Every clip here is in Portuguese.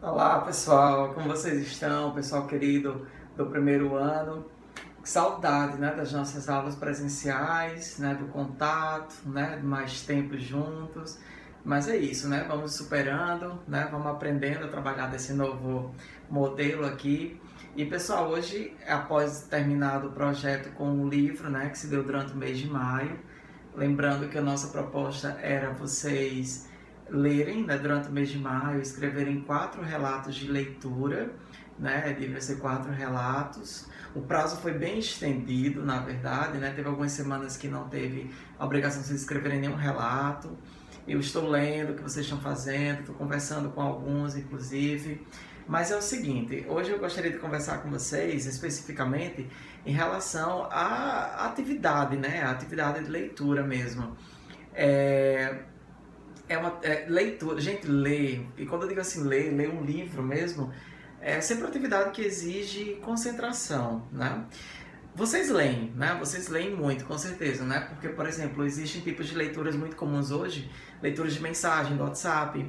Olá pessoal, como vocês estão? Pessoal querido do primeiro ano. Que saudade, né, das nossas aulas presenciais, né, do contato, né, de mais tempo juntos. Mas é isso, né? Vamos superando, né? Vamos aprendendo a trabalhar desse novo modelo aqui. E pessoal, hoje, após terminado o projeto com o livro, né, que se deu durante o mês de maio, lembrando que a nossa proposta era vocês lerem, né, durante o mês de maio, escreverem 4 relatos de leitura, né, devia ser 4 relatos. O prazo foi bem estendido, na verdade, né, teve algumas semanas que não teve a obrigação de vocês escreverem nenhum relato. Eu estou lendo o que vocês estão fazendo, estou conversando com alguns, inclusive. Mas é o seguinte, hoje eu gostaria de conversar com vocês especificamente em relação à atividade, né? A atividade de leitura mesmo. É, leitura, gente, lê, e quando eu digo assim, ler um livro mesmo, é sempre uma atividade que exige concentração, né? Vocês leem, né? Vocês leem muito, com certeza, né? Porque, por exemplo, existem tipos de leituras muito comuns hoje, leituras de mensagem do WhatsApp,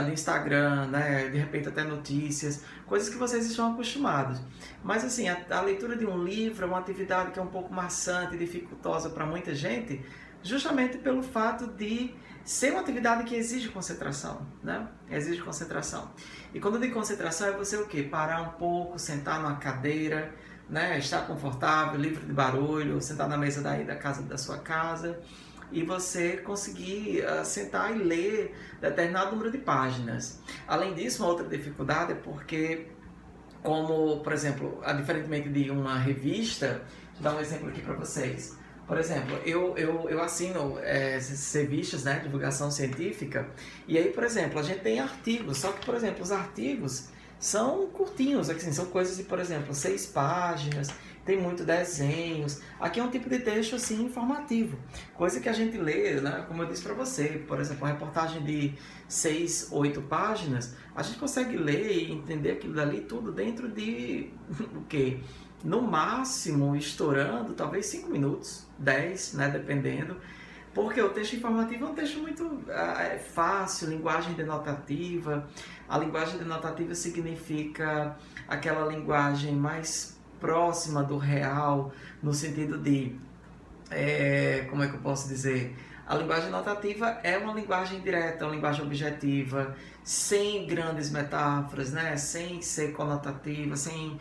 do Instagram, né? De repente até notícias, coisas que vocês estão acostumados. Mas, assim, a leitura de um livro é uma atividade que é um pouco maçante e dificultosa para muita gente, justamente pelo fato de ser uma atividade que exige concentração, né? Exige concentração. E quando eu digo concentração, é você o quê? Parar um pouco, sentar numa cadeira, né, estar confortável, livre de barulho, sentar na mesa da casa da sua casa e você conseguir sentar e ler determinado número de páginas. Além disso, uma outra dificuldade é porque, como, por exemplo, diferentemente de uma revista, vou dar um exemplo aqui para vocês. Por exemplo, eu assino essas revistas, né, divulgação científica, e aí, por exemplo, a gente tem artigos, só que, por exemplo, os artigos são curtinhos, assim, são coisas de, por exemplo, 6 páginas, tem muito desenhos. Aqui é um tipo de texto assim informativo, coisa que a gente lê, né? Como eu disse para você, por exemplo, uma reportagem de 6, 8 páginas, a gente consegue ler e entender aquilo dali tudo dentro de o quê? No máximo, estourando, talvez 5 minutos, 10, né? Dependendo. Porque o texto informativo é um texto muito fácil, linguagem denotativa. A linguagem denotativa significa aquela linguagem mais próxima do real, no sentido de, como é que eu posso dizer? A linguagem notativa é uma linguagem direta, uma linguagem objetiva, sem grandes metáforas, né? Sem ser conotativa, sem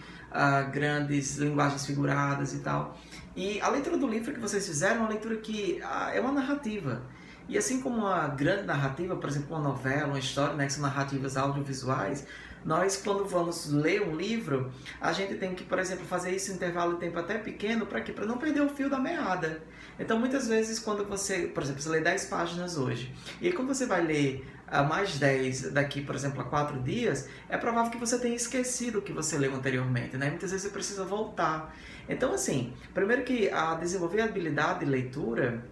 grandes linguagens figuradas e tal. E a leitura do livro que vocês fizeram é uma leitura que é uma narrativa. E assim como uma grande narrativa, por exemplo, uma novela, uma história, né, que são narrativas audiovisuais, nós, quando vamos ler um livro, a gente tem que, por exemplo, fazer isso em intervalo de tempo até pequeno, para quê? Para não perder o fio da meada. Então, muitas vezes, quando você, por exemplo, você lê 10 páginas hoje, e aí quando você vai ler mais 10 daqui, por exemplo, a 4 dias, é provável que você tenha esquecido o que você leu anteriormente, né? Muitas vezes você precisa voltar. Então, assim, primeiro que a desenvolver a habilidade de leitura,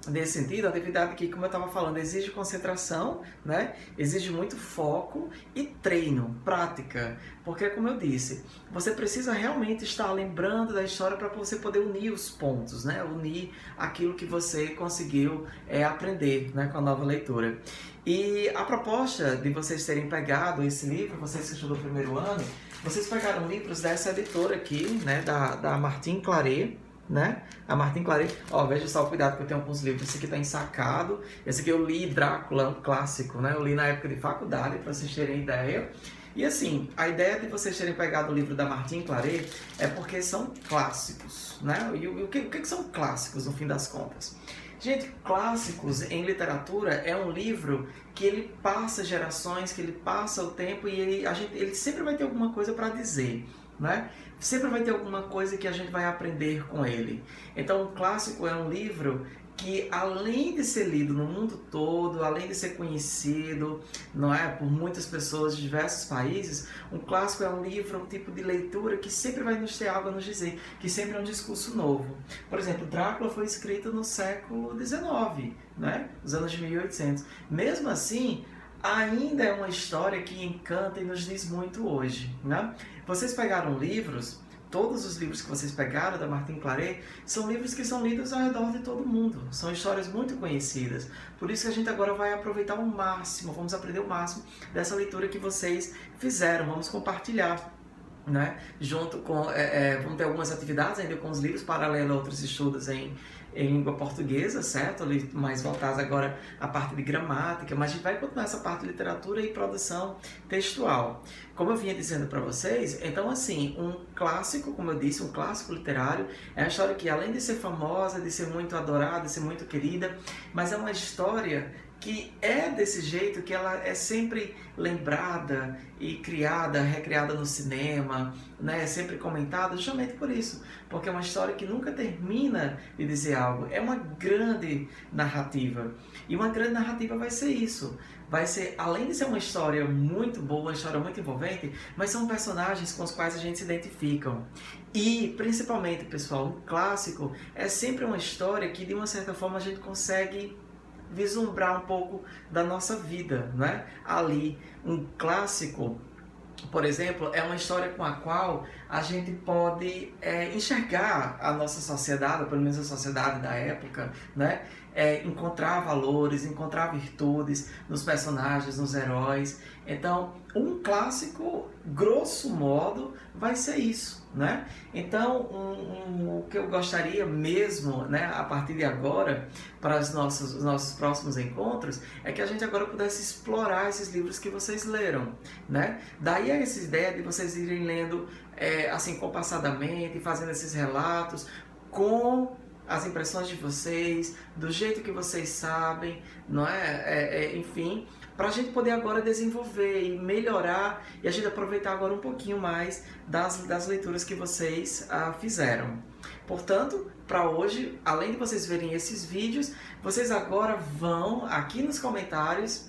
nesse sentido, a atividade que, como eu estava falando, exige concentração, né? Exige muito foco e treino, prática. Porque, como eu disse, você precisa realmente estar lembrando da história para você poder unir os pontos, né? Unir aquilo que você conseguiu aprender, né? Com a nova leitura. E a proposta de vocês terem pegado esse livro, vocês que estão do primeiro ano, vocês pegaram livros dessa editora aqui, né? Da Martin Claret, né? A Martin Claret, ó, veja só o cuidado que eu tenho com os livros. Esse aqui tá ensacado. Esse aqui eu li Drácula, um clássico, né? Eu li na época de faculdade, para vocês terem ideia. E assim, a ideia de vocês terem pegado o livro da Martin Claret é porque são clássicos, né? E o que são clássicos, no fim das contas? Gente, clássicos em literatura é um livro que ele passa gerações, que ele passa o tempo e ele sempre vai ter alguma coisa para dizer, né? Sempre vai ter alguma coisa que a gente vai aprender com ele. Então, um clássico é um livro que, além de ser lido no mundo todo, além de ser conhecido, não é, por muitas pessoas de diversos países, um clássico é um livro, um tipo de leitura que sempre vai nos ter algo a nos dizer, que sempre é um discurso novo. Por exemplo, Drácula foi escrito no século XIX, né, nos anos de 1800. Mesmo assim, ainda é uma história que encanta e nos diz muito hoje, né? Vocês pegaram livros, todos os livros que vocês pegaram da Martine Claret são livros que são lidos ao redor de todo mundo. São histórias muito conhecidas. Por isso que a gente agora vai aproveitar o máximo, vamos aprender o máximo dessa leitura que vocês fizeram. Vamos compartilhar, né? Junto com, vamos ter algumas atividades ainda com os livros, paralelo a outros estudos em língua portuguesa, certo? Ali mais voltados agora à parte de gramática, mas a gente vai continuar essa parte de literatura e produção textual. Como eu vinha dizendo para vocês, então assim, um clássico, como eu disse, um clássico literário, é uma história que além de ser famosa, de ser muito adorada, de ser muito querida, mas é uma história que é desse jeito, que ela é sempre lembrada e criada, recriada no cinema, né? É sempre comentada justamente por isso, porque é uma história que nunca termina de dizer algo, é uma grande narrativa, e uma grande narrativa vai ser isso, vai ser, além de ser uma história muito boa, uma história muito envolvente, mas são personagens com os quais a gente se identifica. E, principalmente, pessoal, um clássico é sempre uma história que, de uma certa forma, a gente consegue vislumbrar um pouco da nossa vida, né? Ali, um clássico, por exemplo, é uma história com a qual a gente pode enxergar a nossa sociedade, ou pelo menos a sociedade da época, né? Encontrar valores, encontrar virtudes nos personagens, nos heróis. Então, um clássico, grosso modo, vai ser isso, né? Então, o que eu gostaria mesmo, né, a partir de agora, para os nossos próximos encontros, é que a gente agora pudesse explorar esses livros que vocês leram, né? Daí essa ideia de vocês irem lendo assim compassadamente, fazendo esses relatos com as impressões de vocês, do jeito que vocês sabem, não enfim, para a gente poder agora desenvolver e melhorar e a gente aproveitar agora um pouquinho mais das leituras que vocês fizeram. Portanto, para hoje, além de vocês verem esses vídeos, vocês agora vão aqui nos comentários,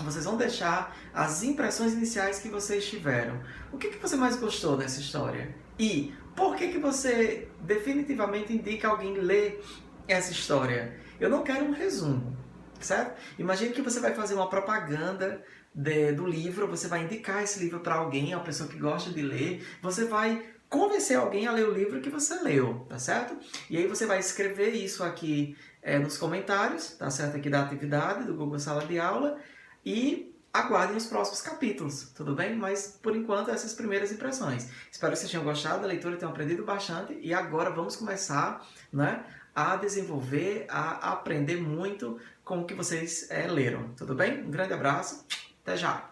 vocês vão deixar as impressões iniciais que vocês tiveram. O que você mais gostou nessa história? E por que você definitivamente indica alguém ler essa história? Eu não quero um resumo, certo? Imagine que você vai fazer uma propaganda do livro, você vai indicar esse livro para alguém, uma pessoa que gosta de ler, você vai convencer alguém a ler o livro que você leu, tá certo? E aí você vai escrever isso aqui nos comentários, tá certo? Aqui da atividade do Google Sala de Aula, e aguardem os próximos capítulos, tudo bem? Mas, por enquanto, essas primeiras impressões. Espero que vocês tenham gostado da leitura, tenham aprendido bastante, e agora vamos começar, né, a desenvolver, a aprender muito com o que vocês leram, tudo bem? Um grande abraço, até já!